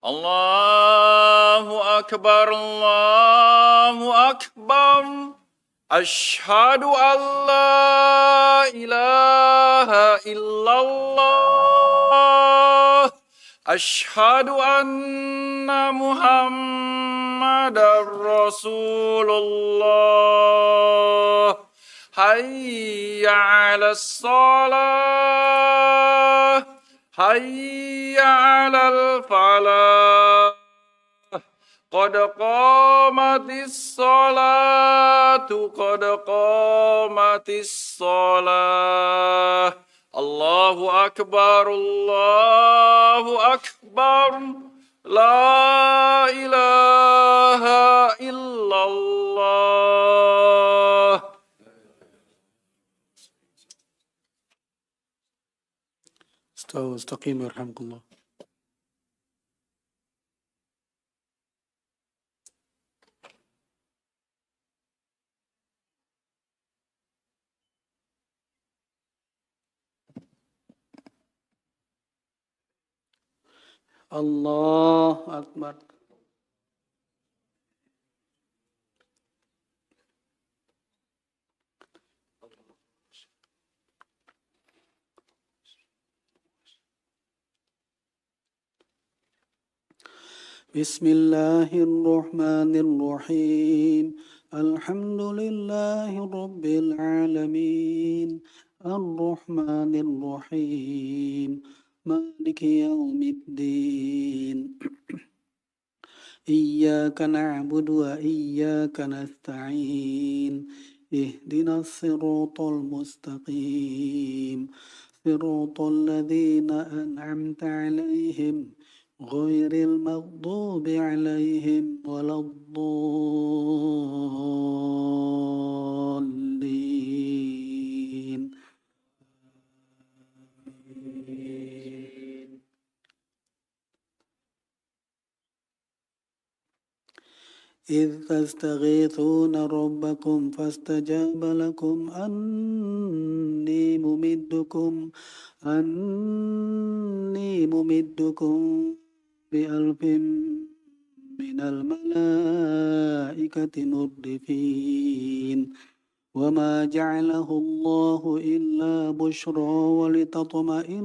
الله أكبر الله أكبر أشهد أن لا إله إلا الله أشهد أن محمد رسول الله حي على الصلاة حي على الفلاح قد قامت الصلاة قد قامت الصلاة الله أكبر الله أكبر لا إله إلا الله استقيموا يرحمكم الله. الله أكبر. بسم الله الرحمن الرحيم الحمد لله رب العالمين الرحمن الرحيم مالك يوم الدين إياك نعبد وإياك نستعين اهدنا الصراط المستقيم صراط الذين أنعمت عليهم غير المغضوب عليهم ولا الضالين. إذ تستغيثون ربكم فاستجاب لكم أني ممدكم بألف من الملائكة مردفين وما جعله الله إلا بشرى ولتطمئن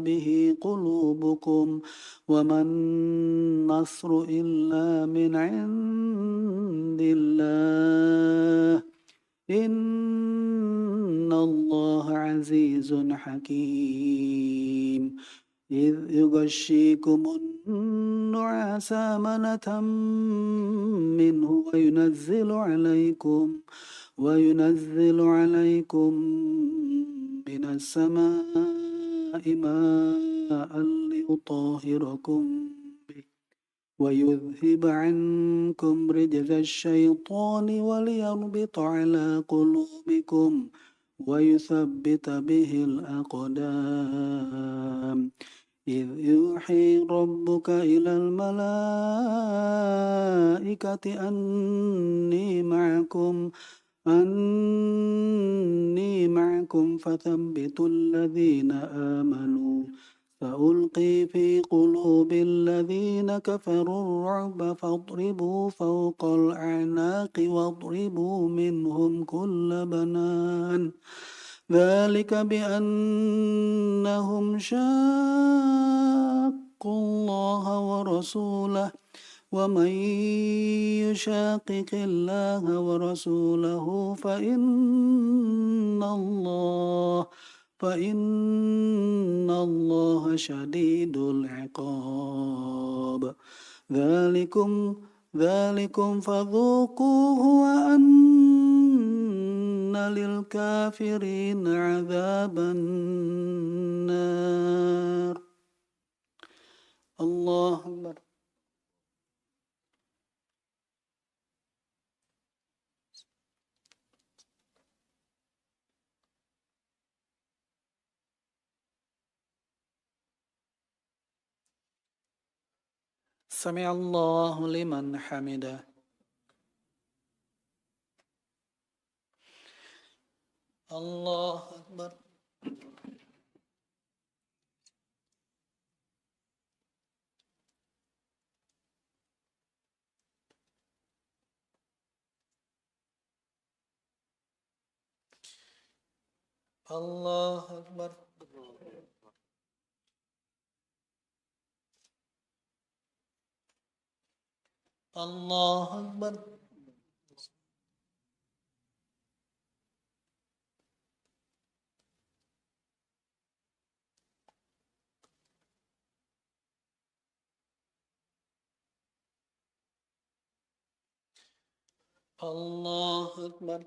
به قلوبكم وما النصر إلا من عند الله إن الله عزيز حكيم إذ يغشيكم النعاس أمنة منه وينزل عليكم من السماء ماء ليطهركم به ويذهب عنكم رجز الشيطان وليربط على قلوبكم ويثبت به الأقدام إذ يوحي ربك إلى الملائكة أني معكم فثبتوا الذين آمنوا سألقي في قلوب الذين كفروا الرعب فاضربوا فوق الأعناق واضربوا منهم كل بنان ذلك بأنهم شاقوا الله ورسوله ومن يشاقق الله ورسوله فإن الله شديد العقاب ذلكم فذوقوه وأن للكافرين عذاب النار. الله أكبر. سمع الله لمن حمده. الله أكبر. الله أكبر. الله أكبر. الله أكبر.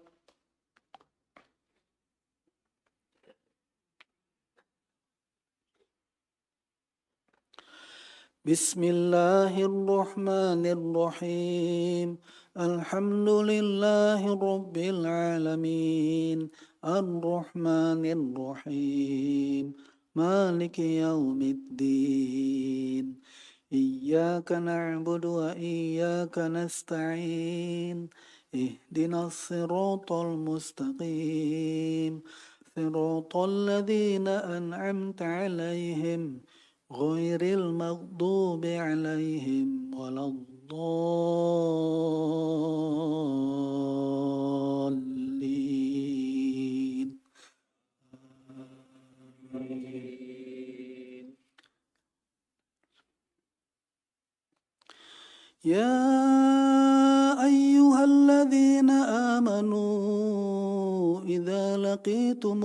بسم الله الرحمن الرحيم. الحمد لله رب العالمين الرحمن الرحيم مالك يوم الدين إياك نعبد وإياك نستعين اهدنا الصراط المستقيم صراط الذين أنعمت عليهم غير المغضوب عليهم ولا الضالين. يا أيها الذين آمنوا إذا لقيتم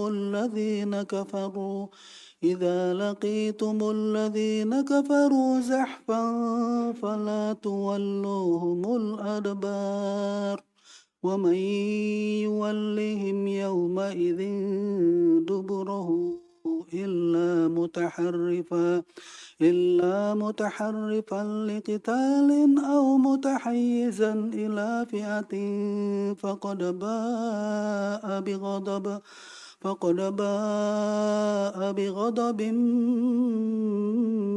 الذين كفروا زحفا فلا تولوهم الأدبار ومن يولهم يومئذ دبره إلا متحرفا لقتال أو متحيزا إلى فئة فقد باء بغضب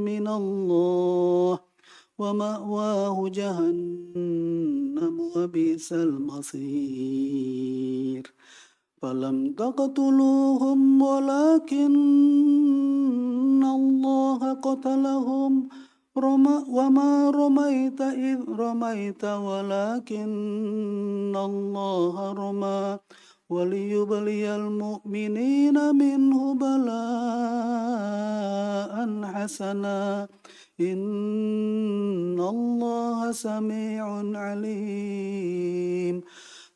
من الله ومأواه جهنم وبئس المصير. فلم تقتلوهم ولكن الله قتلهم وما رميت إذ رميت ولكن الله رمى وليبلي المؤمنين منه بلاء حسنا إن الله سميع عليم.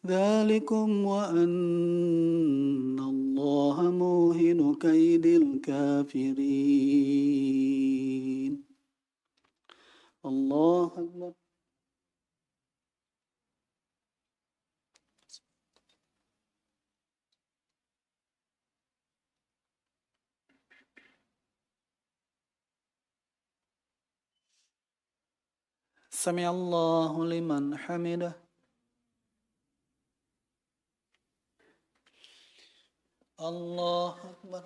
ذلكم وأن الله موهن كيد الكافرين. الله أكبر. سمع الله لمن حمده. الله أكبر.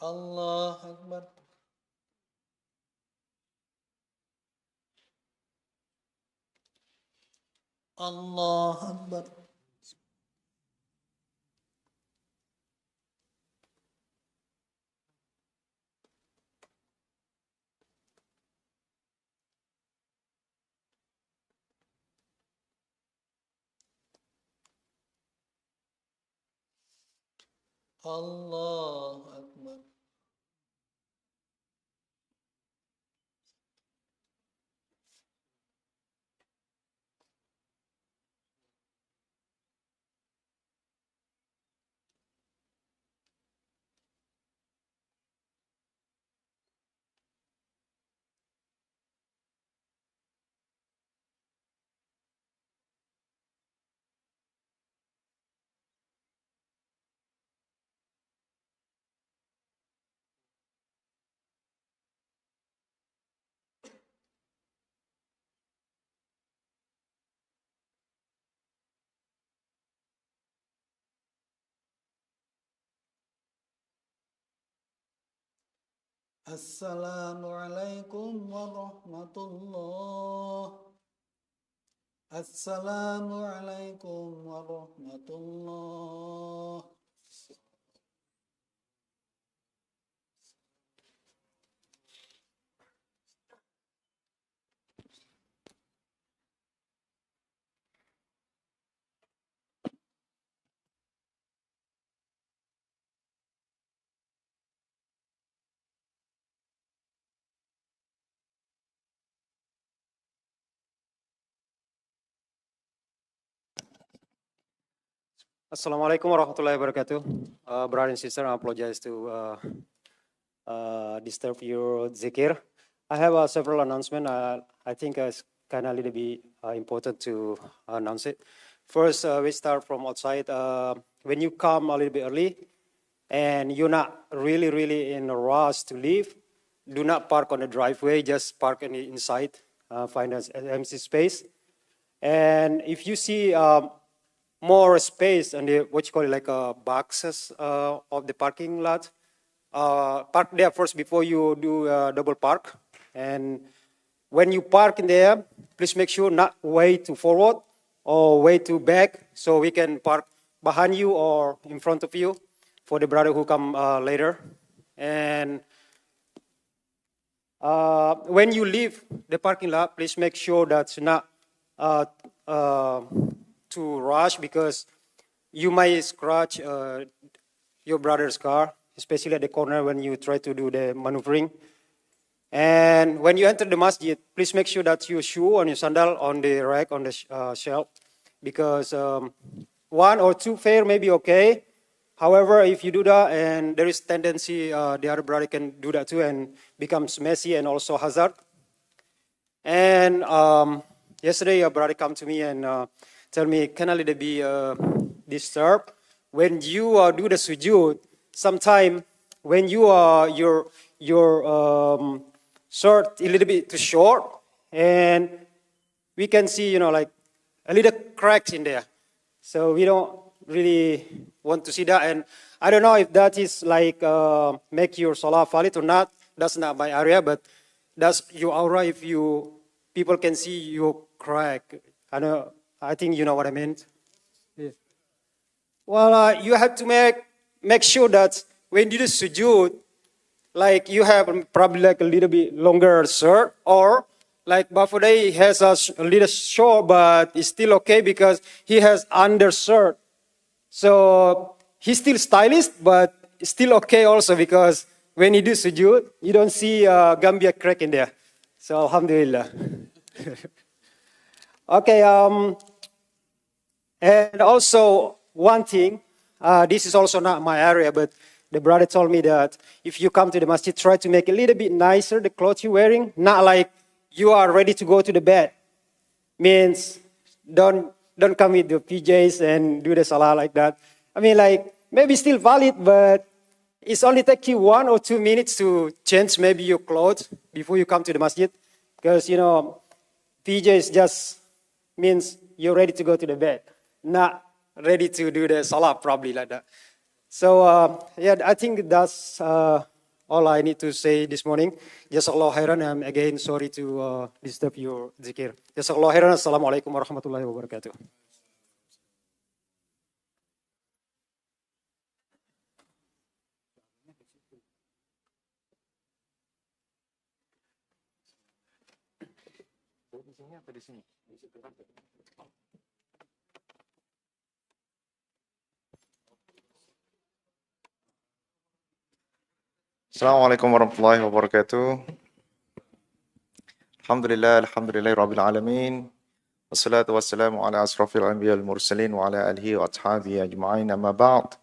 الله أكبر. الله أكبر. الله أكبر. السلام عليكم ورحمة الله. السلام عليكم ورحمة الله. Assalamualaikum warahmatullahi wabarakatuh. Brother and sister, I apologize to disturb your zikir. I have several announcements. I think it's kind of a little bit important to announce it. First, we start from outside. When you come a little bit early and you're not really in a rush to leave, do not park on the driveway. Just park inside. Find an empty space. And if you see more space and what you call it, like boxes of the parking lot, park there first before you do double park. And when you park in there, please make sure not way too forward or way too back, so we can park behind you or in front of you for the brother who come later. And when you leave the parking lot, please make sure that's not to rush, because you might scratch your brother's car, especially at the corner when you try to do the maneuvering. And when you enter the masjid, please make sure that your shoe and your sandal on the rack, on the shelf, because one or two pair may be okay. However, if you do that, and there is tendency the other brother can do that too, and becomes messy and also hazard. And yesterday, a brother come to me and tell me, can a little be disturbed when you do the sujood? Sometime when you your shirt a little bit too short, and we can see like a little cracks in there. So we don't really want to see that. And I don't know if that is like make your salah valid or not. That's not my area, but that's your aura. If people can see your crack. I think you know what I meant. Yeah. Well, you have to make sure that when you do sujood, like you have probably like a little bit longer shirt, or like Bafuday has a little short, but it's still okay because he has undershirt. So he's still stylish, but it's still okay also, because when you do sujood, you don't see Gambia crack in there. So alhamdulillah. Okay, and also one thing, this is also not my area, but the brother told me that if you come to the masjid, try to make a little bit nicer the clothes you're wearing, not like you are ready to go to the bed. Means don't come with the PJs and do the salah like that. I mean, like maybe still valid, but it's only take you 1 or 2 minutes to change maybe your clothes before you come to the masjid, because PJs just means you're ready to go to the bed, not ready to do the salah, probably like that. So, yeah, I think that's all I need to say this morning. Jazakallah khairan. I'm again sorry to disturb your zikir. Jazakallah khairan. Assalamualaikum warahmatullahi wabarakatuh. Assalamualaikum warahmatullahi wabarakatuh. Alhamdulillah Rabbil Alameen. Wassalatu wassalamu ala asrafil anbiya wal mursalin wa ala alihi wa ashabihi ajma'in, amma ba'd.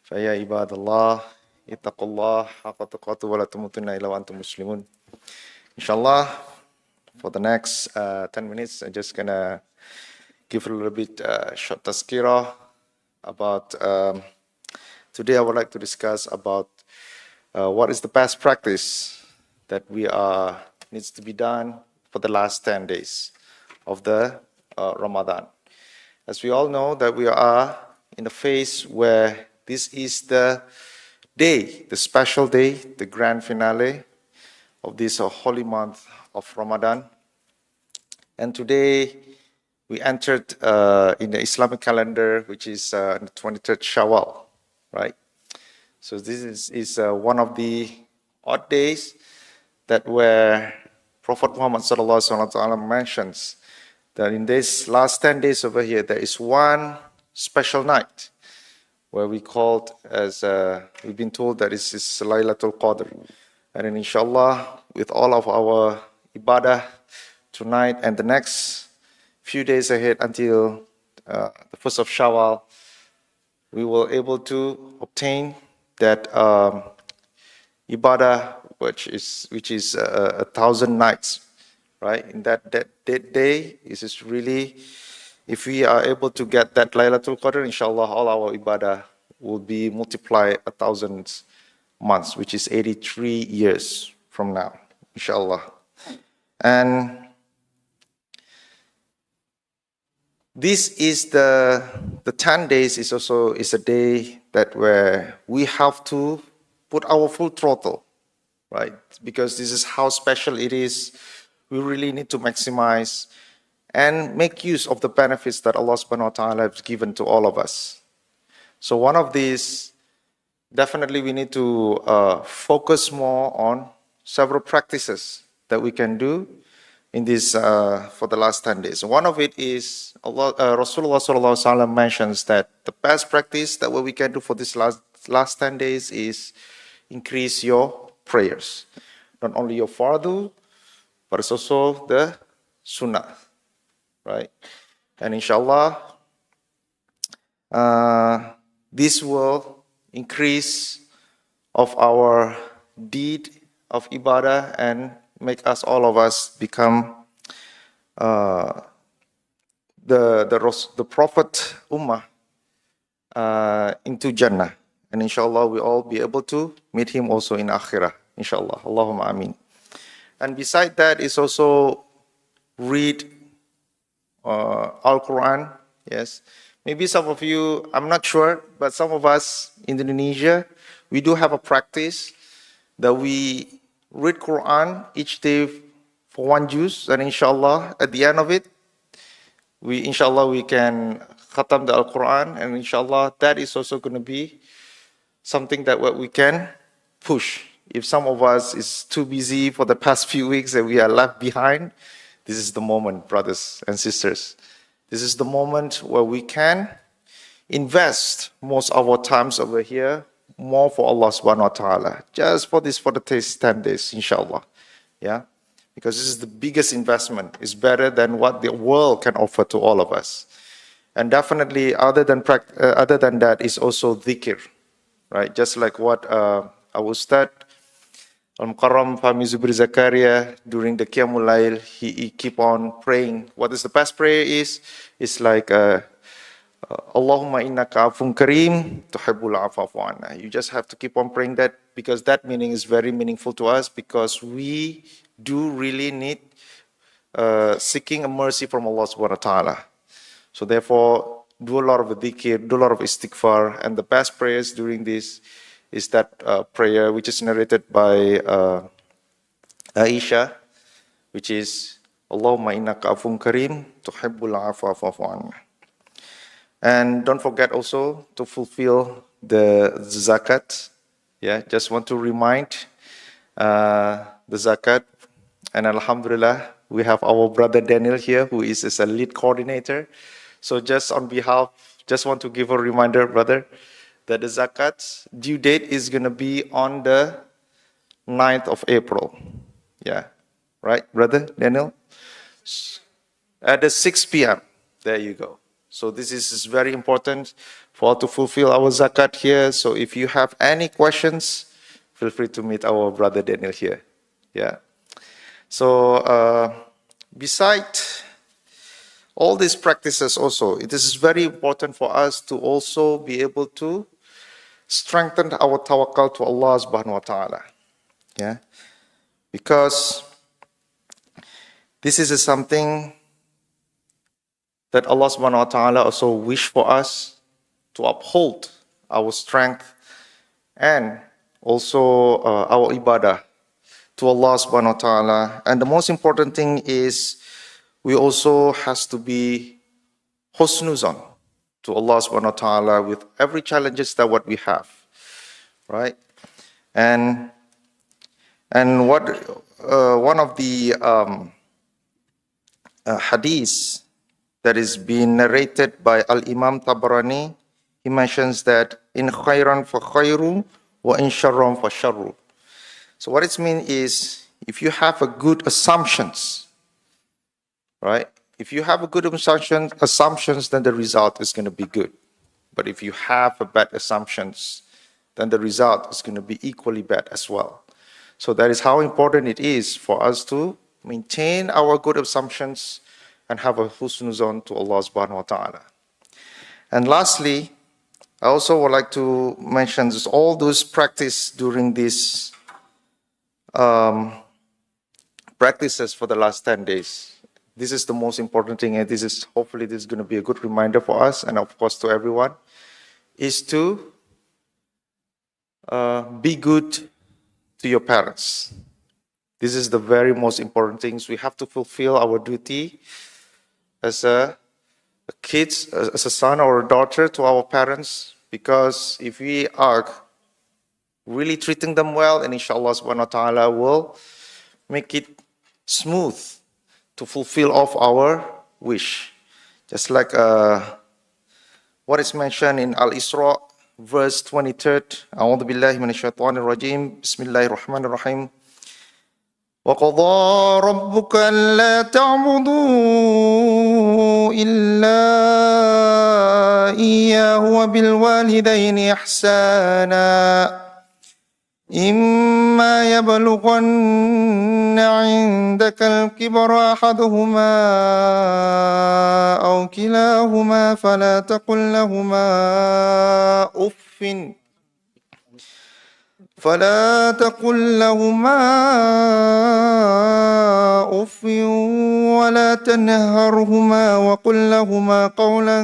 Faya ibadallah, ittaqullah haqqa tuqatu wa la tamutunna illa wa antum muslimun. Inshallah, for the next 10 minutes, I'm just gonna give a little bit short tazkirah about, today I would like to discuss about what is the best practice that needs to be done for the last 10 days of the Ramadan. As we all know that we are in a phase where this is the day, the special day, the grand finale of this holy month of Ramadan. And today we entered in the Islamic calendar, which is the 23rd Shawwal, right? So this is one of the odd days that where Prophet Muhammad sallallahu alaihi wasallam mentions that in these last 10 days over here, there is one special night where we called as, we've been told that this is Laylatul Qadr. And then inshallah, with all of our ibadah tonight and the next few days ahead until the 1st of Shawwal, we will able to obtain that ibadah, which is 1,000 nights, right? In that day, it is really, if we are able to get that Laylatul Qadr, inshallah, all our ibadah will be multiplied 1,000 months, which is 83 years from now, inshallah. And this is the 10 days is also is a day that where we have to put our full throttle, right? Because this is how special it is. We really need to maximize and make use of the benefits that Allah subhanahu wa ta'ala has given to all of us. So one of these, definitely we need to focus more on several practices that we can do in this for the last 10 days. One of it is Rasulullah sallallahu alaihi wasallam mentions that the best practice that what we can do for this last 10 days is increase your prayers. Not only your fardu, but it's also the sunnah, right? And inshallah, this will increase of our deed of ibadah and make us, all of us, become the Prophet Ummah into Jannah. And inshallah, we all be able to meet him also in Akhirah. Inshallah. Allahumma ameen. And beside that is also read Al-Quran. Yes. Maybe some of you, I'm not sure, but some of us in Indonesia, we do have a practice that we read Quran each day for one juz, and inshallah, at the end of it, we can khatam the Al-Quran, and inshallah, that is also going to be something that what we can push. If some of us is too busy for the past few weeks and we are left behind, this is the moment, brothers and sisters. This is the moment where we can invest most of our times over here more for Allah subhanahu wa ta'ala. Just for the 10 days, inshallah. Yeah? Because this is the biggest investment. It's better than what the world can offer to all of us. And definitely, other than that, is also dhikr. Right? Just like what our Ustad, Al-Mukarram Fahmi Zubri Zakaria, during the Qiyamul Layl, he keep on praying. What is the best prayer is? It's like, Allahumma innaka afun kareem, tuhibbul afafu anna. You just have to keep on praying that, because that meaning is very meaningful to us, because we do really need seeking a mercy from Allah subhanahu wa ta'ala. So therefore, do a lot of dhikr, do a lot of istighfar, and the best prayers during this is that prayer which is narrated by Aisha, which is Allahumma innaka afun kareem, tuhibbul afwa fa'fu anna. And don't forget also to fulfill the zakat. Yeah, just want to remind the zakat. And alhamdulillah, we have our brother Daniel here, who is a lead coordinator. So just on behalf, just want to give a reminder, brother, that the zakat due date is going to be on the 9th of April. Yeah, right, brother Daniel? At the 6 p.m. There you go. So this is very important for us to fulfill our zakat here. So if you have any questions, feel free to meet our brother Daniel here. Yeah. So beside all these practices also, it is very important for us to also be able to strengthen our tawakkul to Allah subhanahu wa ta'ala. Yeah. Because this is something that Allah subhanahu wa ta'ala also wish for us to uphold our strength and also our ibadah to Allah subhanahu wa ta'ala. And the most important thing is we also has to be husnuzan to Allah subhanahu wa ta'ala with every challenges that what we have, right? And what one of the hadith that is being narrated by Al-Imam Tabarani, he mentions that in khairan fa khairu wa in sharran fa sharru. So what it means is, if you have a good assumptions, right? If you have a good assumptions, then the result is going to be good. But if you have a bad assumptions, then the result is going to be equally bad as well. So that is how important it is for us to maintain our good assumptions and have a husnul zon to Allah subhanahu wa ta'ala. And lastly, I also would like to mention just all those practice during this practices for the last 10 days. This is the most important thing, and hopefully this is going to be a good reminder for us, and of course to everyone, is to be good to your parents. This is the very most important things. We have to fulfill our duty as a kids, as a son or a daughter to our parents, because if we are really treating them well, and inshallah subhanahu wa ta'ala will make it smooth to fulfill of our wish. Just like what is mentioned in Al-Isra, verse 23. A'udhu billahi minash shaitanir rajim. Bismillahir rahmanir rahim. وَقَضَى رَبُّكَ أَلَّا تَعْبُدُوا إِلَّا إِيَّاهُ وَبِالْوَالِدَيْنِ إِحْسَانًا إِمَّا يَبْلُغَنَّ عِندَكَ الْكِبَرَ أَحَدُهُمَا أَوْ كِلَاهُمَا فَلَا تَقُل لهما أف ولا تنهرهما وقل لهما قولا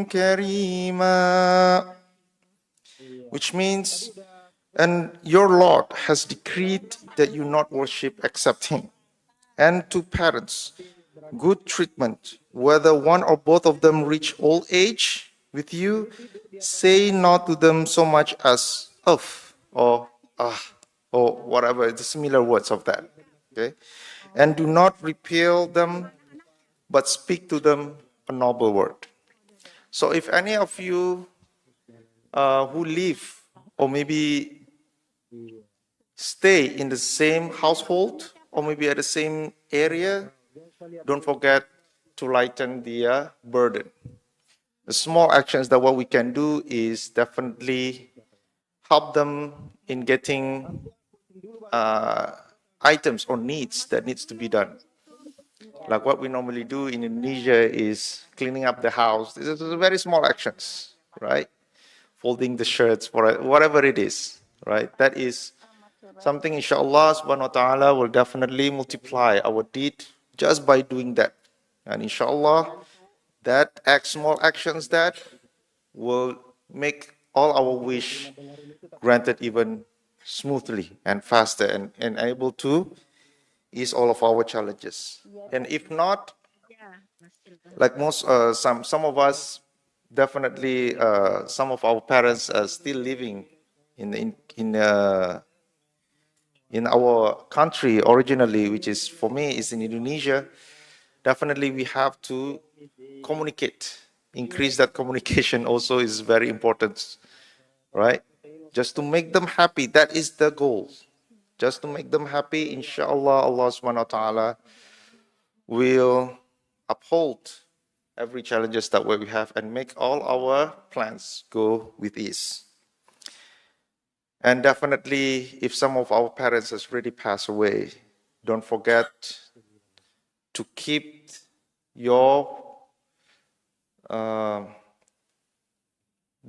كريما. Which means, and your Lord has decreed that you not worship except Him. And to parents, good treatment, whether one or both of them reach old age with you, say not to them so much as of or or whatever, the similar words of that. Okay? And do not repel them, but speak to them a noble word. So if any of you who live or maybe stay in the same household or maybe at the same area, don't forget to lighten the burden. The small actions that what we can do is definitely help them in getting items or needs that needs to be done. Like what we normally do in Indonesia is cleaning up the house. This is very small actions, right? Folding the shirts, for whatever it is, right? That is something, inshallah, subhanahu wa ta'ala will definitely multiply our deed just by doing that. And inshallah, that small actions that will make all our wish granted even smoothly and faster and able to ease all of our challenges. And if not, like most, some of us, definitely some of our parents are still living in our country originally, which is, for me, is in Indonesia. Definitely we have to communicate. Increase that communication also is very important, right? Just to make them happy, that is the goal. Just to make them happy, inshallah, Allah subhanahu wa ta'ala will uphold every challenges that we have and make all our plans go with ease. And definitely, if some of our parents has already passed away, don't forget to keep your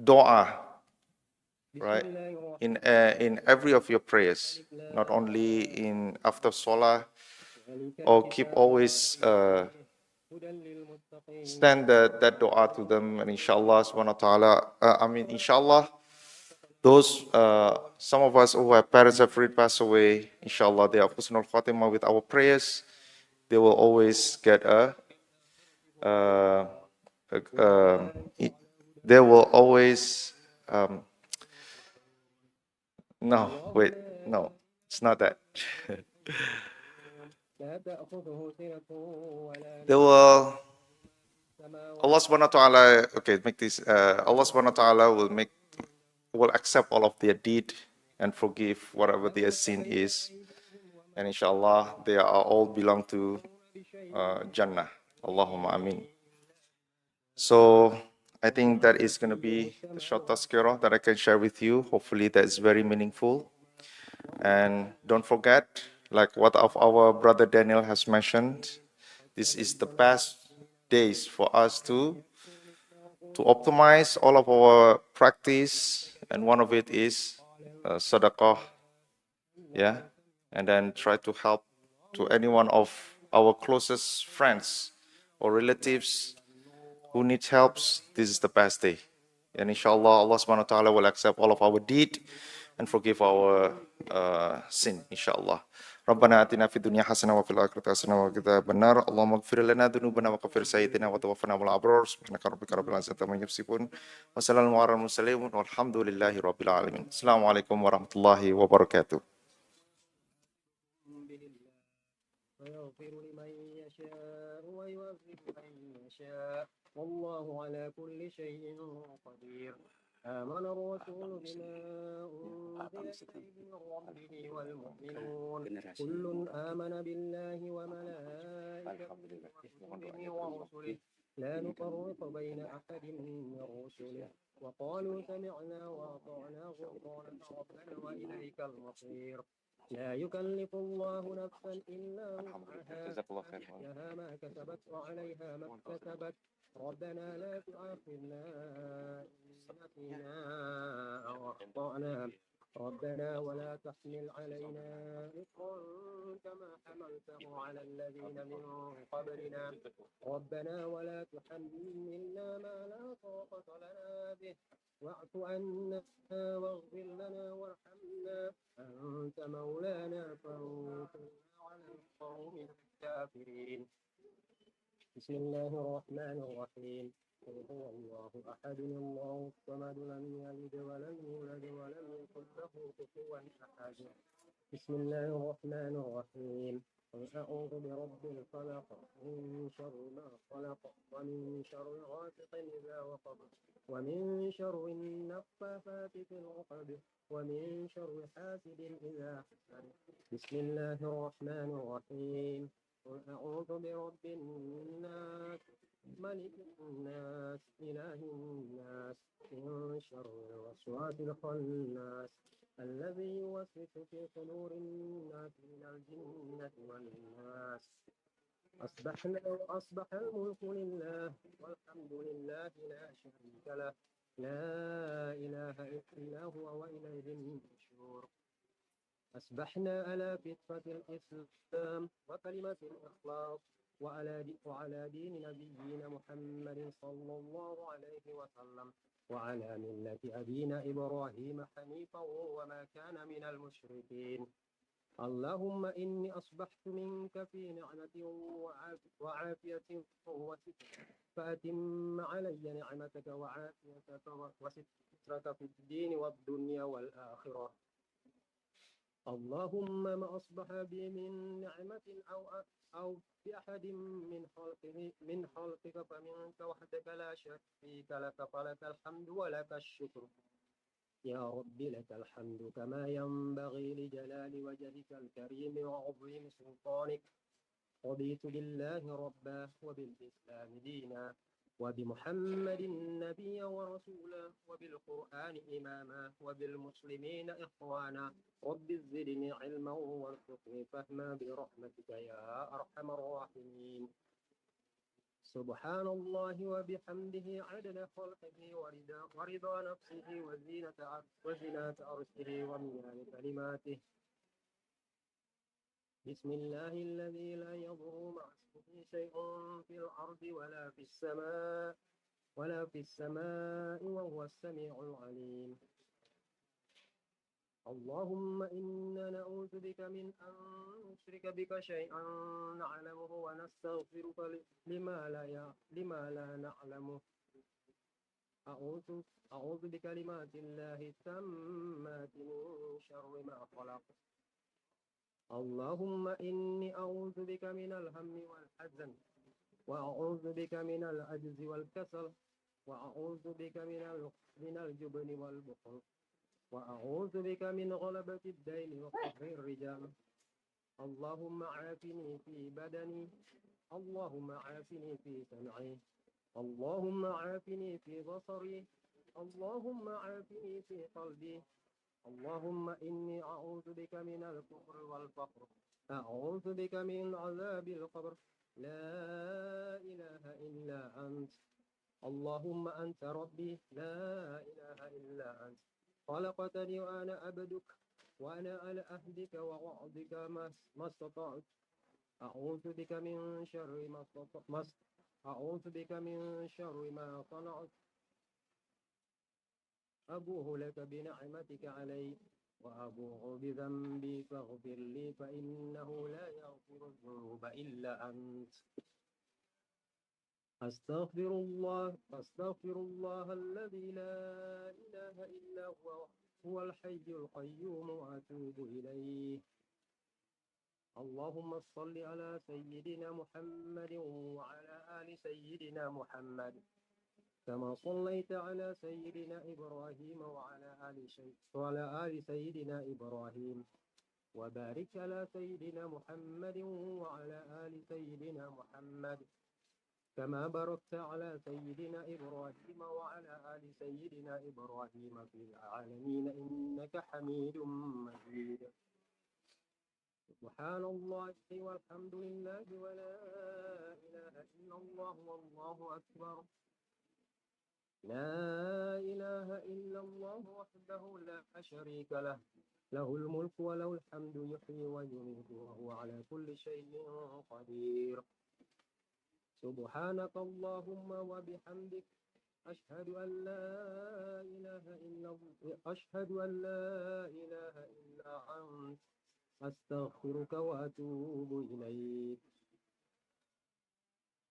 dua, right, in every of your prayers, not only in after salah, or keep always send that dua to them, and inshallah subhanahu wa ta'ala, inshallah, those some of us who have parents have already passed away, inshallah, they have husnul khatimah with our prayers. They will always get a there will always no, wait, no, it's not that. There will Allah subhanahu wa ta'ala, okay, make this, Allah subhanahu wa ta'ala will accept all of their deed and forgive whatever their sin is. And inshallah, they are all belong to Jannah. Allahumma ameen. So I think that is going to be the short tazkirah that I can share with you. Hopefully that is very meaningful. And don't forget, like what of our brother Daniel has mentioned, this is the best days for us to optimize all of our practice, and one of it is sadaqah, yeah, and then try to help to any one of our closest friends or relatives who needs helps. This is the best day, and inshallah Allah subhanahu wa ta'ala will accept all of our deed and forgive our sin, inshallah. ربنا آتنا في الدنيا حسنة وفي الآخرة حسنة وقنا عذاب النار اللهم اغفر لنا ذنوبنا وكفر سيئاتنا وتوفنا مع الأبرار سبحانك ربك رب العزة عما يصفون وسلام على المرسلين والحمد لله رب العالمين. السلام عليكم ورحمة الله وبركاته. ويغفر لمن يشاء ويعذب من يشاء والله على كل شيء قدير. آمن الرسول بما أنزل إليه من ربه والمؤمنون كل آمن بالله وملائكته وكتبه ورسله لا نفرق بين أحد من رسله وقالوا سمعنا وأطعنا غفرانك ربنا وإليك المصير. لا يكلف الله نفسا إلا وسعها لها ما كسبت وعليها ما اكتسبت ربنا لا تؤاخذنا إن نسينا أو أخطأنا ربنا ولا تحمل علينا إصرا كما حملته على الذين من قبلنا ربنا ولا تحملنا ما لا طاقة لنا به واعف عنا واغفر لنا وارحمنا أنت مولانا فانصرنا على القوم الكافرين. بسم الله الرحمن الرحيم. قل هو الله أحد الله الصمد لم يلد ولم يولد ولم يكن له كفوا أحد. بسم الله الرحمن الرحيم. قل أعوذ برب الفلق من شر ما خلق ومن شر غاسق إذا وقب ومن شر النفاثات في العقد ومن شر حاسد إذا حسد. بسم الله الرحمن الرحيم. قل أعوذ برب الناس ملك الناس إله الناس من شر الوسواس الخناس الذي يوسوس في صدور الناس من الجنة والناس. أصبح الملك لله والحمد لله لا شريك له لا إله إلا هو وإليه النشور. أصبحنا على فطرة الإسلام وكلمة الإخلاص وعلى دين نبينا محمد صلى الله عليه وسلم وعلى ملة أبينا إبراهيم حنيفا وما كان من المشركين. اللهم إني أصبحت منك في نعمة وعافية وستر فأتم علي نعمتك وعافيتك وسترك في الدين والدنيا والآخرة. اللهم ما أصبح بي من نعمة أو بأحد من خلقك فمنك وحدك لا شريك لك فلك الحمد ولك الشكر. يا رب لك الحمد كما ينبغي لجلال وجهك الكريم وعظيم سلطانك. رضيت بالله ربا وبالإسلام دينا وبمحمد نبيا ورسولا وبالقرآن إماما وبالمسلمين إخوانا. رب زدني علما وارزقني فهما برحمتك يا أرحم الراحمين. سبحان الله وبحمده عدد خلقه ورضا نفسه وزينة عرشه وميزان كلماته. بسم الله الذي لا يضر مع اسمه شيء في الأرض ولا في السماء وهو السميع العليم. اللهم إنا نعوذ بك من أن نشرك بك شيئا نعلمه ونستغفرك لما لا نعلمه. أعوذ أعوذ بكلمات الله التامات من شر ما خلق. اللهم إني أعوذ بك من الهم والحزن، وأعوذ بك من العجز والكسل، وأعوذ بك من الجبن والبخل، وأعوذ بك من غلبة الدين وقهر الرجال. اللهم عافني في بدني، اللهم عافني في سمعي، اللهم عافني في بصري، اللهم عافني في قلبي. اللهم إني أعوذ بك من الكفر والفقر، أعوذ بك من عذاب القبر. لا إله إلا أنت. اللهم أنت ربي، لا إله إلا أنت. خلقتني وأنا عبدك، وأنا على عهدك ووعدك ما استطعت. أعوذ بك من شر أعوذ بك من شر ما صنعت. أبوء لك بنعمتك علي، وأبوء بذنبي فاغفر لي، فإنه لا يغفر الذنوب إلا أنت. أستغفر الله الذي لا إله إلا هو الحي القيوم، وأتوب إليه. اللهم صل على سيدنا محمد وعلى آل سيدنا محمد، كما صليت على سيدنا إبراهيم وعلى آل سيدنا إبراهيم، وبارك على سيدنا محمد وعلى آل سيدنا محمد، كما باركت على سيدنا إبراهيم وعلى آل سيدنا إبراهيم في العالمين إنك حميد مجيد. سبحان الله والحمد لله ولا إله إلا الله والله أكبر. لا إله إلا الله وحده لا شريك له، له الملك وله الحمد يحيي ويميت وهو على كل شيء قدير. سبحانك اللهم وبحمدك، أشهد أن لا إله إلا أنت، أستغفرك وأتوب إليك.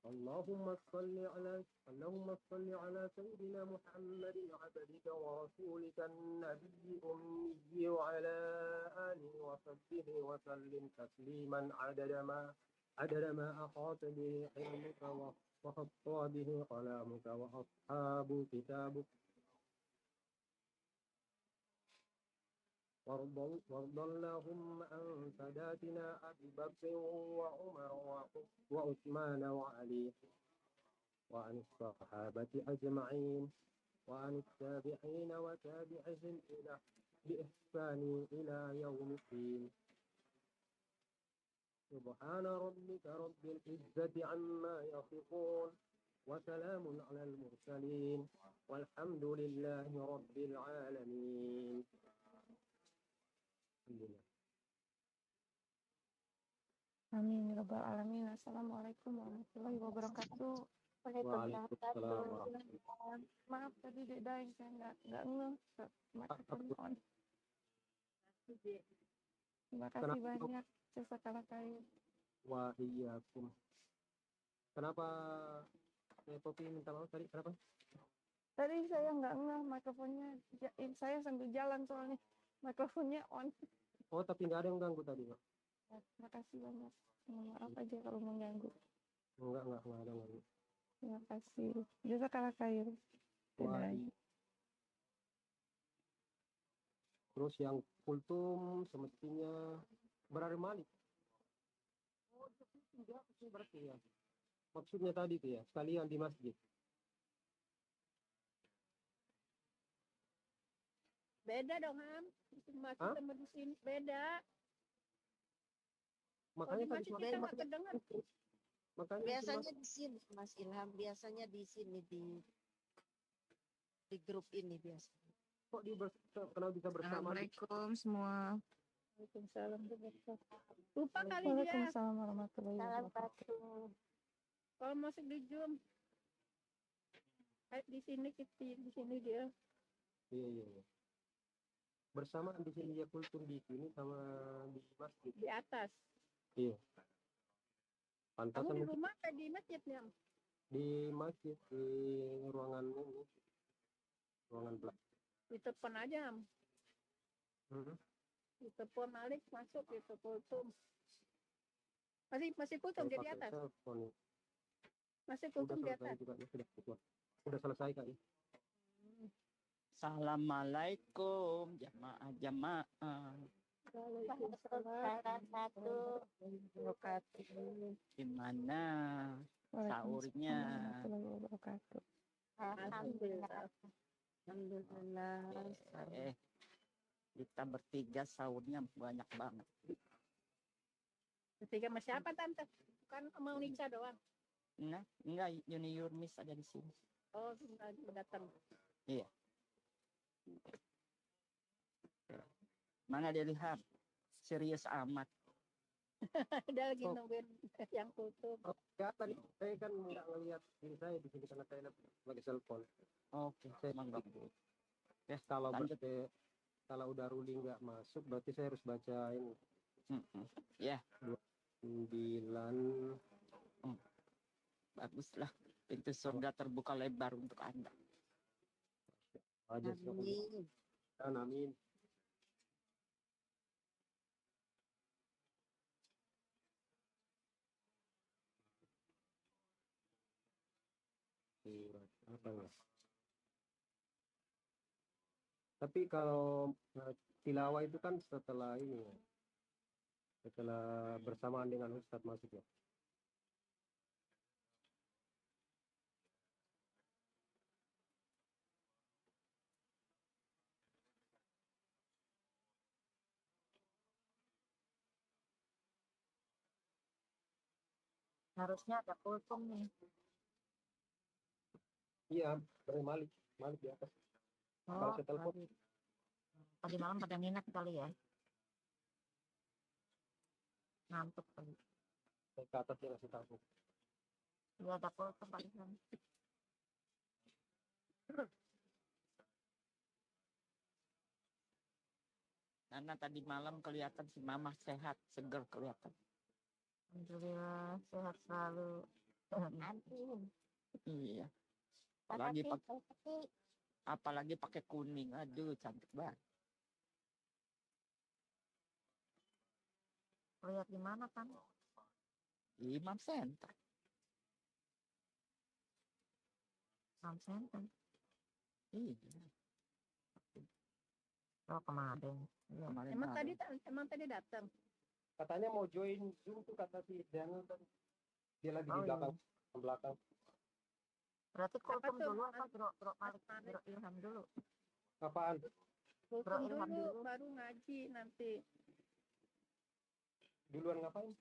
اللهم صل على سيدنا محمد عبدك ورسولك النبي الأمي، وعلى آله وصحبه وسلم تسليما عدد ما أحاط به علمك وخطى به قلامك وأصحاب كتابك. وارض اللهم عن ساداتنا أبي بكر وعمر وعثمان وعلي، وعن الصحابة أجمعين، وعن التابعين وتابعهم بإحسان إلى يوم الدين. سبحان ربك رب العزة عما يصفون، وسلام على المرسلين، والحمد لله رب العالمين. الحمد لله. Amin ya rabbal alamin. Assalamualaikum warahmatullahi wabarakatuh. Waalaikumsalam warahmatullahi wabarakatuh. Maaf tadi Dek Daeng saya nggak ngeh mikrofon on. Terima kasih banyak jazakallah khair. Wa iyyakum. Kenapa Popi minta maaf tadi? Kenapa? Tadi saya nggak ngeh mikrofonnya, saya sambil jalan soalnya mikrofonnya on. Oh, tapi nggak ada yang ganggu tadi, Pak? Ya, terima kasih banyak. Maaf aja kalau mengganggu. Enggak ada yang ganggu. Terima kasih. Jazakallah khair. Wah, terus yang kultum semestinya berari Malik. Oh, itu berarti ya. Maksudnya tadi tuh ya, sekalian di masjid. Beda dong, Ham. Masjid sama di sini beda. Makanya tadi kita nggak kedengar. Makanya Biasanya di sini, Mas Ilham. Biasanya di sini di grup ini biasanya. Kok kenapa bisa bersama? Assalamualaikum semua. Waalaikumsalam. Lupa kali dia. Waalaikumsalam warahmatullahi wabarakatuh. Kalau masuk di Zoom, di sini dia. Iya. bersamaan di sini dia kultum di sini sama di masjid. Di atas. Iya. Kamu Pantasan di mungkin rumah atau di masjid, Nyam? di masjid di ruangan ini, ruangan belakang. Ditelepon aja, Am. Ditelepon Malik masuk gitu kultum. Masih kultum Saya dia di pakai atas. telepon. Masih Udah kultum di selesai atas. juga ya, sudah selesai kak ya. Assalamualaikum jamaah-jamaah. Gimana sahurnya? Alhamdulillah. Alhamdulillah. Kita bertiga sahurnya banyak banget. Ketiga sama siapa tante? Bukan mau Nica doang. Nah, enggak, Yuni Yurmis ada di sini. Oh, datang. Iya. Mana dia lihat? Serius amat. Dia lagi nungguin yang kultum. Oh, ya tadi saya kan nggak ngelihat diri saya di sini karena saya pakai telepon. Oke, Saya mangga. Ya, kalau lanjut. kalau udah ruling nggak masuk berarti saya harus bacain Ya, 9. baguslah. Pintu surga terbuka lebar untuk Anda. Aja Amin. amin. Surat apa ya? Tapi kalau tilawah itu kan setelah ini ya, setelah bersamaan dengan Ustadz masuk ya. Harusnya ada kultum nih. Iya, dari Malik di atas. Kalau saya telepon Tadi malam pada nginep kali ya. Ngantuk kali. saya ke atas dia kasih tahu. Dia ada kultum kali kan. Karena tadi malam kelihatan si Mama sehat, seger kelihatan. Alhamdulillah sehat selalu. Nanti. Iya. Apalagi pakai kuning, aduh cantik banget. Lihat di mana kan? IMAAM Center. IMAAM Center. Iya. Oh kemarin. Iya. Kemarin Emang tadi datang. Katanya mau join Zoom tuh kata si Daniel kan. Dia lagi di belakang. Berarti kultum tuh? dulu apa bro Malik? Bro Ilham dulu. Apaan? Kultum Ilham dulu, dulu. baru ngaji nanti. Duluan ngapain?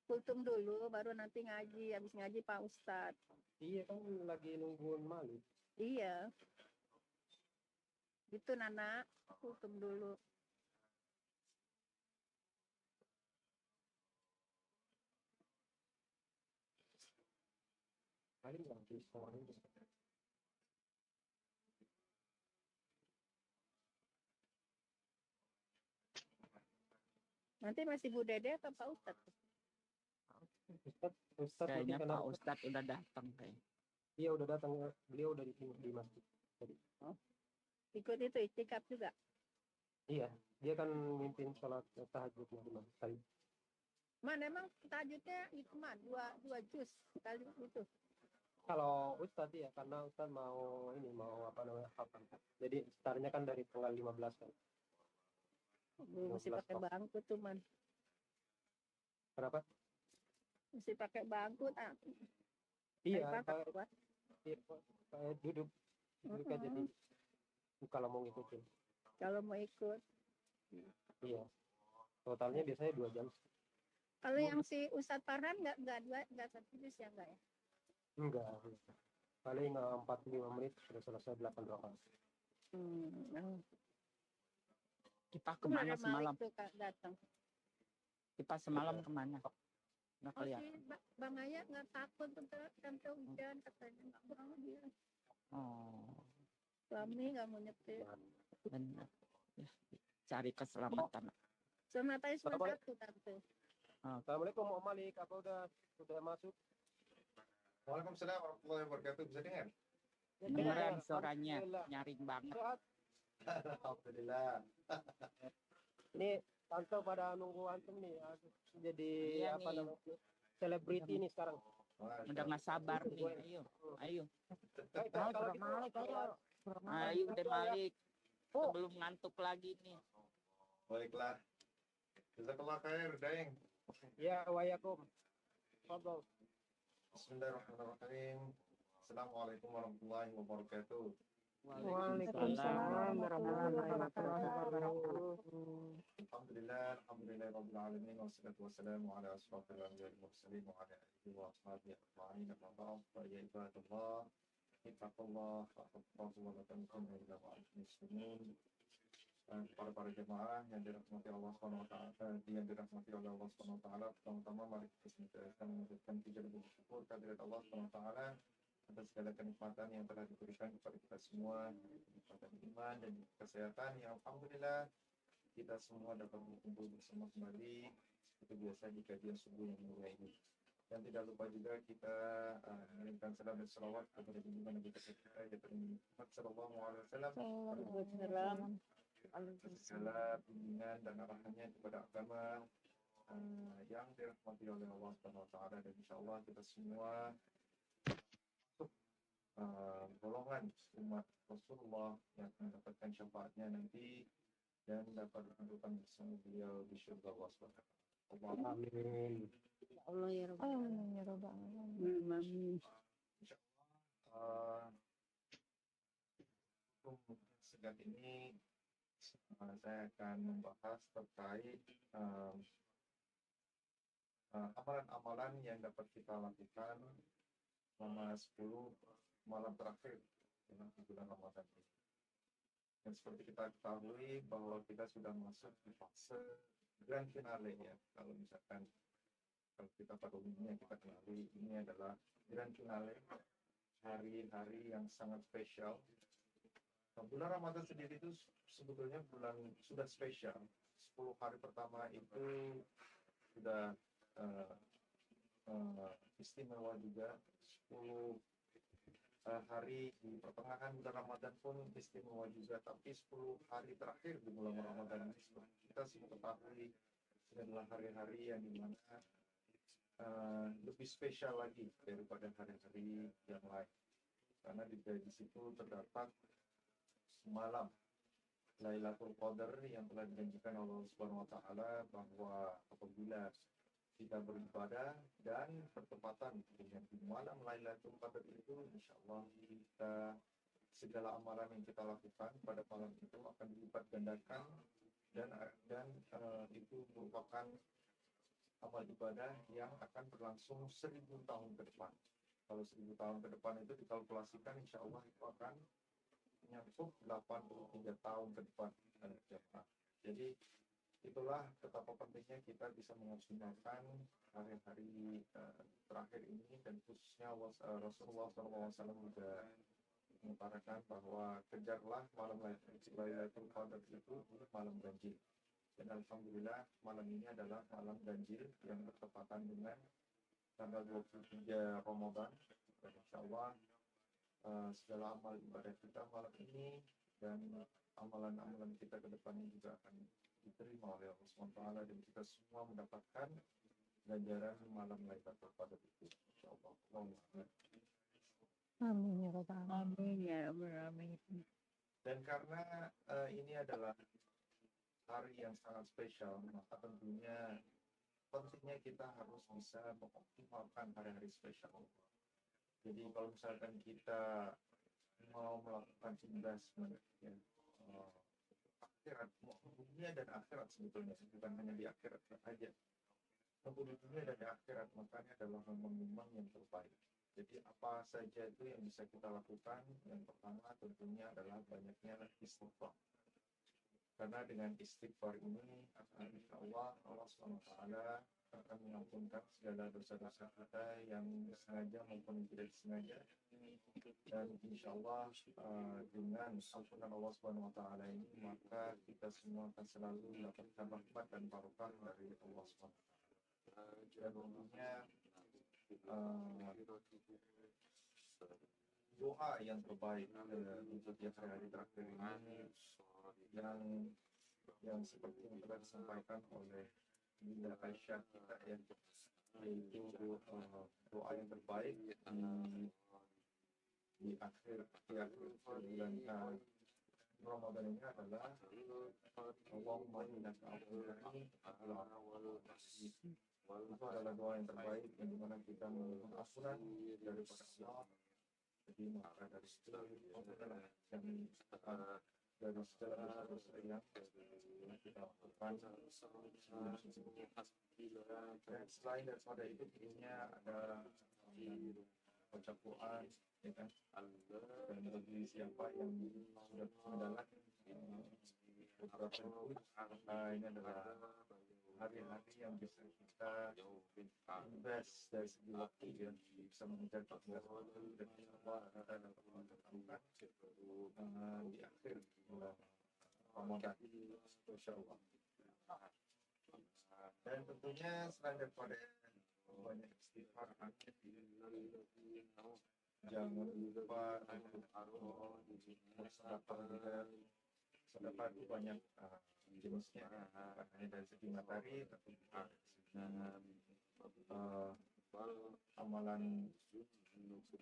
Kultum dulu, baru nanti ngaji. Habis ngaji Pak Ustadz. Iya kan lagi nungguin Malik. Iya. Gitu Nana, kultum dulu. Malik nggak bisa. Nanti masih Bu Dede atau Pak Ustadz? Ustadz kayaknya mungkin Pak Ustadz udah datang kayak. Iya udah datang, beliau udah di masjid tadi. Ikut itu itikaf juga. Iya, dia kan mimpin sholat tahajudnya di masjid. Man, emang tahajudnya itu man dua juz kali itu. Kalau Ustadz ya, karena Ustadz mau apa namanya kapan. Jadi startnya kan dari tanggal 15 kan. Mesti pakai bangku tuh man. Kenapa? Mesti pakai bangku. Iya, kayak duduk aja di kalau mau ngikutin. Kalau mau ikut. Iya. Totalnya biasanya 2 jam. Kalau yang si Ustadz Farhan nggak satu juz ya enggak ya? Enggak. Paling 45 menit sudah selesai 8 rakaat. Kita kemana semalam? Datang. Kita semalam kemana? Nggak Oh, kelihatan. si Bang Ayah nggak takut tante hujan katanya nggak mau dia. Oh, Suami nggak mau nyetir. benar. Ya, cari keselamatan. Sematanya cuma Boleh. satu tante. Assalamualaikum Om Malik, apa udah masuk? Waalaikumsalam warahmatullahi wabarakatuh. Bisa dengar? Kedengeran suaranya, Alhamdulillah. nyaring banget. Sehat. Alhamdulillah. Ini tante pada nunggu antum nih, jadi Iya apa nih. namanya selebriti nih sekarang. Udah nggak sabar nih, ayo. Baik, kalau gitu, Ayo udah Malik. Sebelum ngantuk lagi nih. Baiklah. Jazakallah khair, Daeng. ya wayakum. Fadol. Bismillahirrahmanirrahim. Assalamualaikum warahmatullahi wabarakatuh. Waalaikumsalam warahmatullahi wabarakatuh. Alhamdulillah, alhamdulillah rabbil alamin wassalatu wassalamu ala asyrafil anbiya'i wal mursalin wa ala alihi wa ashabihi ajma'in. Amma ba'd, fa ya ibadallah, ittaqullah haqqa tuqatih wa la tamutunna illa wa antum muslimun. Para jemaah yang dirahmati Allah Subhanahu wa taala, pertama-tama mari kita senantiasa mengucapkan puji dan syukur kehadirat Allah Subhanahu wa taala atas segala kenikmatan yang telah diberikan kepada kita semua, kenikmatan iman dan kesehatan yang alhamdulillah kita semua dapat berkumpul bersama kembali seperti biasa di kajian subuh yang mulia ini. Dan tidak lupa juga kita mengirimkan salam dan salawat kepada junjungan Nabi kita yaitu Muhammad sallallahu alaihi wasallam, segala bimbingan dan arahannya kepada agama yang dirahmati oleh Allah Subhanahu wa taala, dan insyaallah kita semua masuk golongan umat Rasulullah yang mendapatkan syafaatnya nanti dan dapat berkumpul bersama beliau di surga Allah Subhanahu wa taala. Amin. Allah ya Rabbi. Amin ya rabbal alamin. Insyaallah untuk segat ini saya akan membahas terkait amalan-amalan yang dapat kita lakukan selama 10 malam terakhir dalam bulan Ramadan ini. Dan seperti kita ketahui bahwa kita sudah masuk di fase grand finale ya. Kalau misalkan kalau kita pada umumnya kita kenali ini adalah grand finale, hari-hari yang sangat spesial. Nah, bulan Ramadan sendiri itu sebetulnya bulan sudah spesial. 10 hari pertama itu sudah istimewa juga. 10 hari di pertengahan bulan Ramadan pun istimewa juga. Tapi 10 hari terakhir di bulan Ramadan ini kita semua ketahui ini adalah hari-hari yang dimana lebih spesial lagi daripada hari-hari yang lain. Karena di situ terdapat malam Lailatul Qadar yang telah dijanjikan Allah Subhanahu wa taala bahwa apabila kita beribadah dan bertepatan dengan malam Lailatul Qadar itu, insyaallah kita segala amalan yang kita lakukan pada malam itu akan dilipat gandakan dan itu merupakan amal ibadah yang akan berlangsung 1000 tahun ke depan. Kalau 1000 tahun ke depan itu dikalkulasikan, insyaallah itu akan menyangkut 83 tahun ke depan jemaah. Jadi itulah betapa pentingnya kita bisa mengoptimalkan hari-hari terakhir ini, dan khususnya Rasulullah SAW juga mengutarakan bahwa kejarlah malam Lailatul Qadar itu malam ganjil. Dan alhamdulillah malam ini adalah malam ganjil yang bertepatan dengan tanggal 23 Ramadhan. Dan insyaallah segala amal ibadah kita malam ini dan amalan-amalan kita ke depannya juga akan diterima oleh Allah SWT, dan kita semua mendapatkan ganjaran malam Lailatul Qadar itu insyaallah. Amin ya rabbal alamin. Amin ya rabbal alamin. Dan karena ini adalah hari yang sangat spesial, maka tentunya pentingnya kita harus bisa mengoptimalkan hari-hari spesial. Jadi kalau misalkan kita mau melakukan investment ya, akhirat, dunia dan akhirat sebetulnya, bukan hanya di akhirat saja, untuk di dunia dan di akhirat, makanya adalah momen yang terbaik. Jadi apa saja itu yang bisa kita lakukan, yang pertama tentunya adalah banyaknya istighfar. Karena dengan istighfar ini akan insyaallah Allah SWT akan mengampunkan segala dosa-dosa kita yang disengaja maupun tidak disengaja. Dan insya Allah dengan ampunan Allah Subhanahu Wa Taala ini, maka kita semua akan selalu mendapatkan rahmat dan barokah dari Allah Subhanahu Wa Taala. Dan tentunya doa yang terbaik untuk di hari terakhir ini yang seperti yang telah disampaikan oleh Bunda Aisyah kita, yaitu doa yang terbaik di akhir bulan Ramadhan ini adalah Allahumma innaka afuwwun itu adalah doa yang terbaik yang dimana kita memohon ampunan daripada Allah. Jadi maka dari itu adalah yang dari segala dosa yang kita lakukan dan selain daripada itu tentunya ada baca Quran, ya kan? Dan bagi siapa yang sudah mendalat beberapa ribu, ini adalah hari-hari yang bisa kita invest dari segi waktu, ya, bisa mengejar waktu dan insyaAllah kita dapat melakukan di akhir bulan Ramadhan, insyaAllah. Dan tentunya selain daripada banyak istighfar, jangan lupa sedekah. Sedekah itu banyak jenisnya, bukan hanya dari segi materi, tapi juga amalan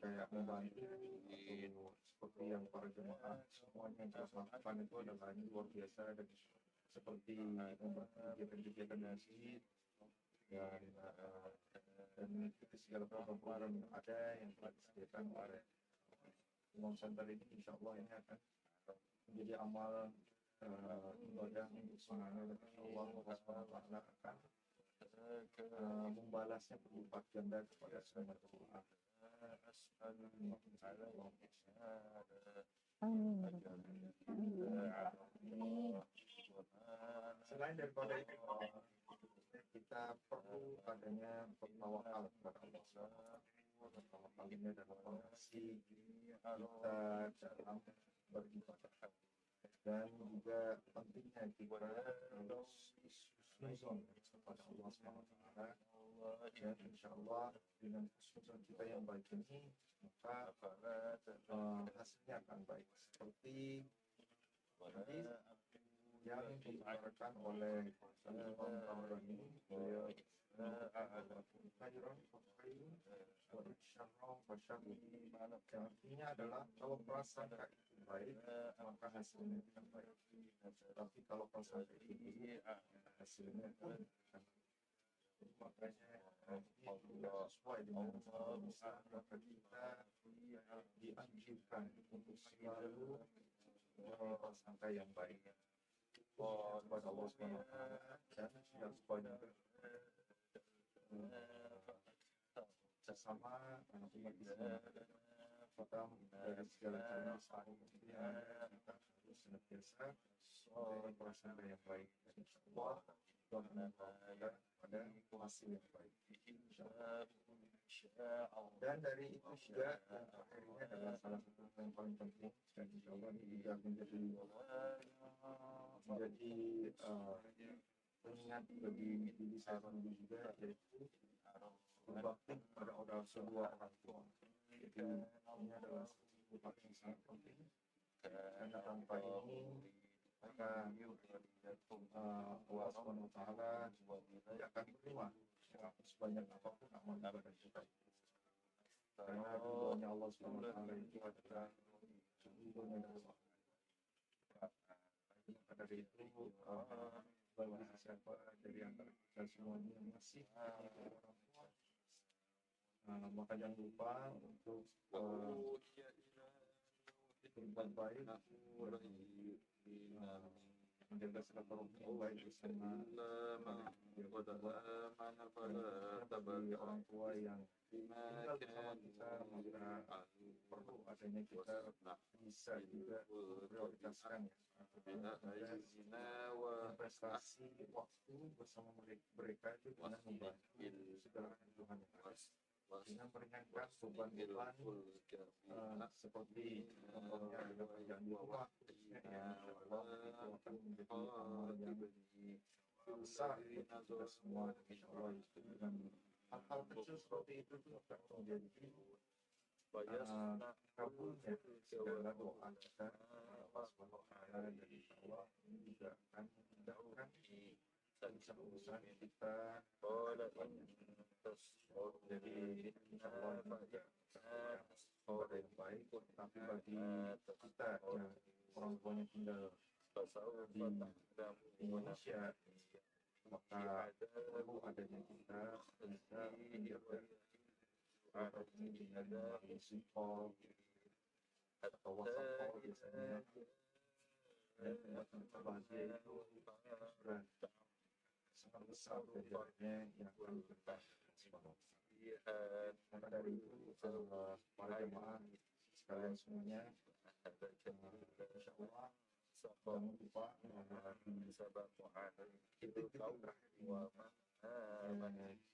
kayak membantu atau seperti yang para jemaah semuanya yang terus lakukan itu adalah luar biasa, dan seperti kegiatan-kegiatan masjid dan mengikuti segala program-program yang ada yang telah disediakan oleh IMAAM Center ini, insya Allah ini akan menjadi amal ibadah untuk semuanya, dan insya Allah Allah akan membalasnya berlipat ganda kepada semua jemaah. Selain daripada itu, kita perlu adanya bertawakal kepada Allah. Bertawakal ini adalah fondasi kita dalam beribadah, dan juga pentingnya kita harus husnuzon kepada Allah SWT. Dan insya Allah dengan husnuzon kita yang baik ini, maka hasilnya akan baik, seperti hadis yang diutarakan oleh Imam Ramadhan. Beliau yang artinya adalah kalau prasangka itu baik, maka hasilnya akan baik. Tapi kalau prasangka itu hasilnya pun akan baik. Makanya tidak sesuai dengan maka kita dianjurkan untuk selalu prasangka yang baik kepada Allah SWT, dan yang sebanyak sesama umat Islam. Kita dari segala cara kita harus senantiasa dari prasangka yang baik, dan insyaAllah Tuhan membawa kita pada hasil yang baik, insyaAllah. Dan dari itu juga yang terakhirnya adalah salah satu yang paling penting, dan insyaAllah ini juga menjadi pengingat bagi diri saya sendiri juga, yaitu berbakti kepada kedua orang tua. Jadi ini adalah sesuatu yang sangat penting, karena tanpa ini maka Allah Subhanahu Wa Taala tidak akan menerima sebanyak apapun amal ibadah kita. Karena ridhonya Allah Subhanahu Wa Taala itu adalah ridhonya Allah. Maka dari itu bagi siapa dari antara kita semuanya yang masih orang tua, maka jangan lupa untuk berbuat baik, menjaga silaturahmi yang baik bersama bagi orang tua yang tinggal bersama kita, maka perlu adanya kiranya kita bisa juga prioritaskan investasi waktu bersama mereka itu dengan membantu segala kebutuhan yang ada dengan meringankan beban-beban seperti contohnya ada kerjaan di rumah ya Allah itu akan menjadi amal yang besar bagi kita semua insya Allah itu dengan hal-hal kecil seperti itu tuh akan menjadi kabulnya segala doa kita Allah Subhanahu wa taala dan insya Allah ini juga akan mendahulukan urusan-urusan kita jadi insya Allah yang baik tapi bagi kita yang orang tuanya tinggal di Indonesia maka perlu adanya kita bisa menjaga dengan melalui simpel atau WhatsApp call biasanya dan kita bahagia itu sudah sangat besar jajarannya yang akan kita maka dari itu para jemaah sekalian semuanya insya Allah jangan lupa kita tahu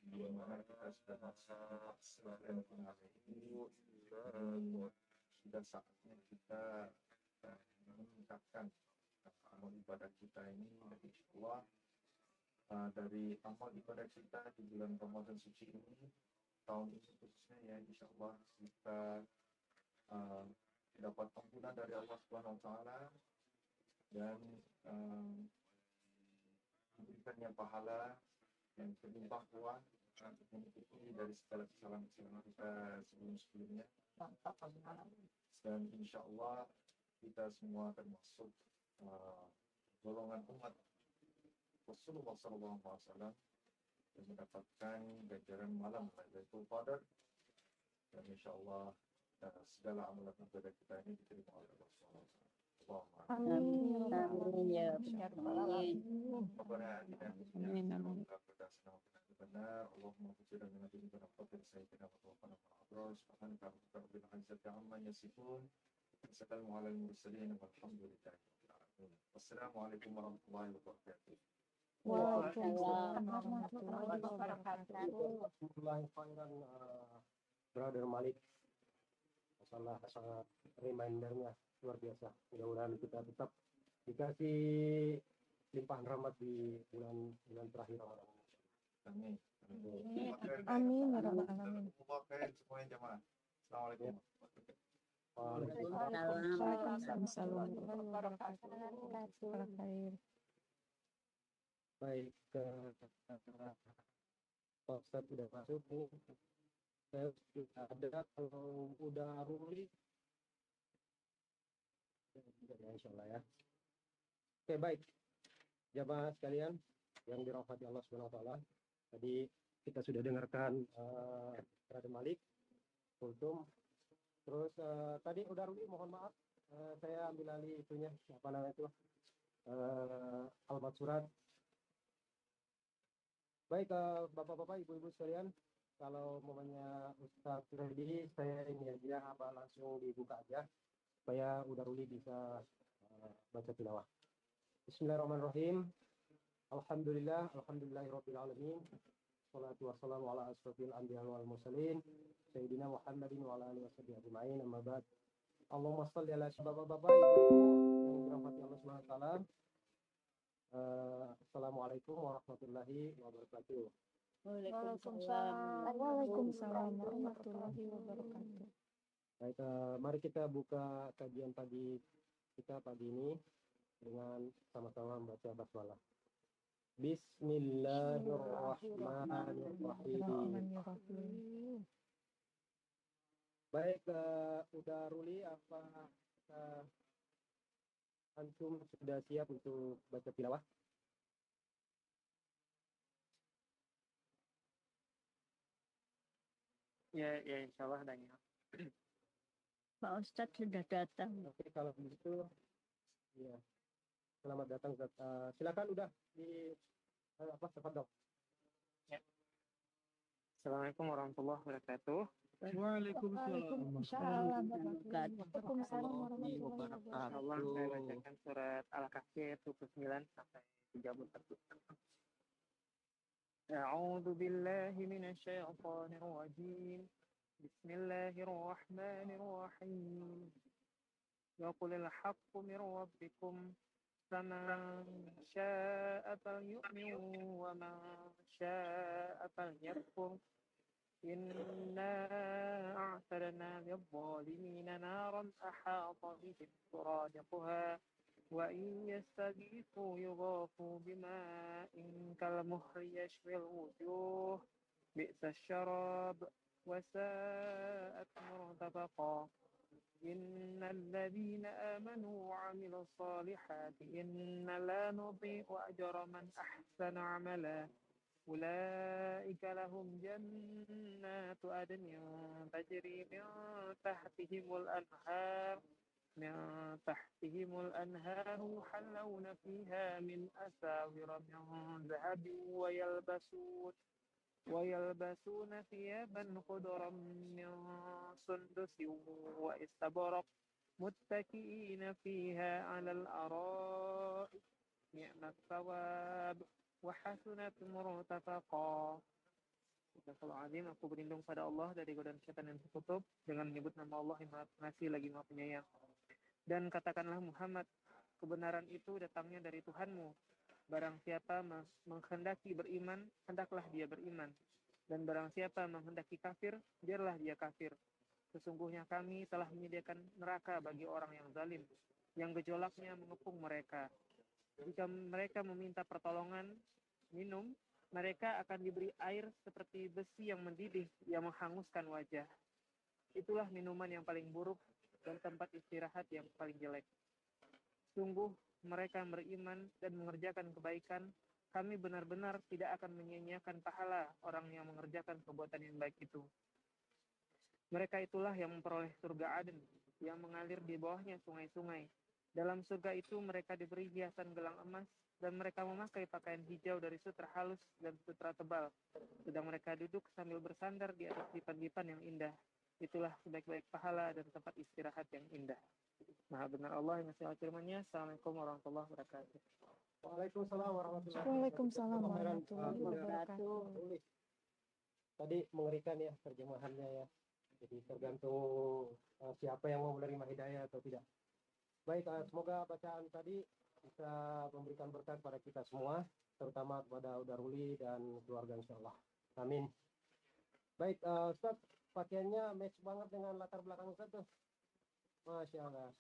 bagaimana kita sudah masuk dan ini sudah saatnya kita meningkatkan amal ibadah kita ini dan insya Allah dari amal ibadah kita di bulan Ramadan suci ini tahun ini khususnya ya insya Allah kita dapat ampunan dari Allah Subhanahu wa taala dan diberikannya pahala yang berlimpah ruah untuk menutupi dari segala kesalahan-kesalahan kita sebelum-sebelumnya dan insya Allah kita semua termasuk golongan umat Rasulullah SAW yang mendapatkan ganjaran malam Lailatul Qadar dan insya Allah segala amalan ibadah kita ini diterima oleh Allah SWT. Amin. Amin ya Rabbal alamin. Rabbana atina fid dunya hasanah wa qina adzabannar. Allahumma ighfir lana dzunubana wa ghfir sayyidina wa tawaffana ma'al abrar. Subhanaka rabbil izzati amma yasifun. Wassalamu alal mursalin walhamdulillahi rabbil alamin. Wassalamualaikum warahmatullahi wabarakatuh. Waalaikumsalam warahmatullahi wabarakatuh. Khairan Brother Malik, masalah sangat remindernya luar biasa. Mudah-mudahan kita tetap dikasih limpahan rahmat di bulan terakhir Ramadan. Amin. Amin ya rabbal alamin. Semuanya jemaah. Assalamualaikum. Waalaikumsalam warahmatullahi wabarakatuh. Baik, Pak Ustadz udah masuk nih. Saya sudah ada, kalau udah Ruli ya insya Allah ya. Oke, baik jamaah sekalian yang dirahmati Allah Subhanahu wa taala. Tadi kita sudah dengarkan Brother Malik Kultum. Terus tadi udah Ruli, mohon maaf saya ambil alih itunya, apa namanya itu, alamat surat. Baik, bapak-bapak, ibu-ibu sekalian, kalau momennya Ustadz ready, saya ini aja langsung dibuka aja supaya udah Ruli bisa baca tilawah. Bismillahirrahmanirrahim. Alhamdulillahirabbil alamin. Wassalatu wassalamu ala asrofil anbiya wal mursalin sayyidina Muhammadin wa ala alihi washabihi ajmain. Amma ba'd. Allahumma shalli ala bapak-bapak, ibu-ibu yang dirahmati Allah Subhanahu wa taala. Assalamualaikum warahmatullahi wabarakatuh. Waalaikumsalam warahmatullahi wabarakatuh. Baik, mari kita buka kajian pagi kita pagi ini dengan sama-sama membaca basmalah. Bismillahirrahmanirrahim. Baik, udah Ruli, apa antum sudah siap untuk baca tilawah? Ya insya Allah Daniel. Pak Ustadz sudah datang. Oke, kalau begitu ya selamat datang. Silakan udah di tafadhol. Ya. Assalamualaikum warahmatullahi wabarakatuh. Waalaikumsalam warahmatullahi wabarakatuh. Allah saya bacakan surat Al-Kahfi 29 sampai 31. أعوذ بالله من الشيطان الرجيم بسم الله الرحمن الرحيم وقل الحق من ربكم فمن شاء فليؤمن ومن شاء فليكفر إنا أعتدنا للظالمين نارا أحاط بهم سرادقها وإن يستغيثوا يغاثوا بماء كالمهل يشوي الوجوه بئس الشراب وساءت مرتفقا إن الذين آمنوا وعملوا الصالحات إنا لا نضيع أجر من أحسن عملا أولئك لهم جنات عدن تجري من تحتهم الأنهار يحلون فيها من أساور من ذهب ويلبسون ثيابا خضرا من سندس واستبرق متكئين فيها على الأرائك نعم الثواب وحسنت مرتفقا. Astagfirullahaladzim, aku berlindung pada Allah dari godaan setan yang tertutup dengan menyebut nama Allah yang Maha Pengasih lagi Maha Penyayang. Dan katakanlah Muhammad, kebenaran itu datangnya dari Tuhanmu. Barang siapa menghendaki beriman, hendaklah dia beriman. Dan barang siapa menghendaki kafir, biarlah dia kafir. Sesungguhnya kami telah menyediakan neraka bagi orang yang zalim, yang gejolaknya mengepung mereka. Jika mereka meminta pertolongan minum, mereka akan diberi air seperti besi yang mendidih yang menghanguskan wajah. Itulah minuman yang paling buruk dan tempat istirahat yang paling jelek. Sungguh mereka yang beriman dan mengerjakan kebaikan, kami benar-benar tidak akan menyia-nyiakan pahala orang yang mengerjakan perbuatan yang baik itu. Mereka itulah yang memperoleh surga Aden, yang mengalir di bawahnya sungai-sungai. Dalam surga itu mereka diberi hiasan gelang emas, dan mereka memakai pakaian hijau dari sutra halus dan sutra tebal. Sedang mereka duduk sambil bersandar di atas dipan-dipan yang indah. Itulah sebaik-baik pahala dan tempat istirahat yang indah. Maha benar Allah yang ngasih firman-Nya. Assalamualaikum warahmatullahi wabarakatuh. Waalaikumsalam warahmatullahi Waalaikumsalam warahmatullahi wabarakatuh. Tadi mengerikan ya terjemahannya ya. Jadi tergantung siapa yang mau menerima hidayah atau tidak. Baik, semoga bacaan tadi bisa memberikan berkat pada kita semua, terutama kepada Udaruli dan keluarga insyaallah. Amin. Baik, Ustaz, pakaiannya match banget dengan latar belakang Ustaz tuh. Masya Allah.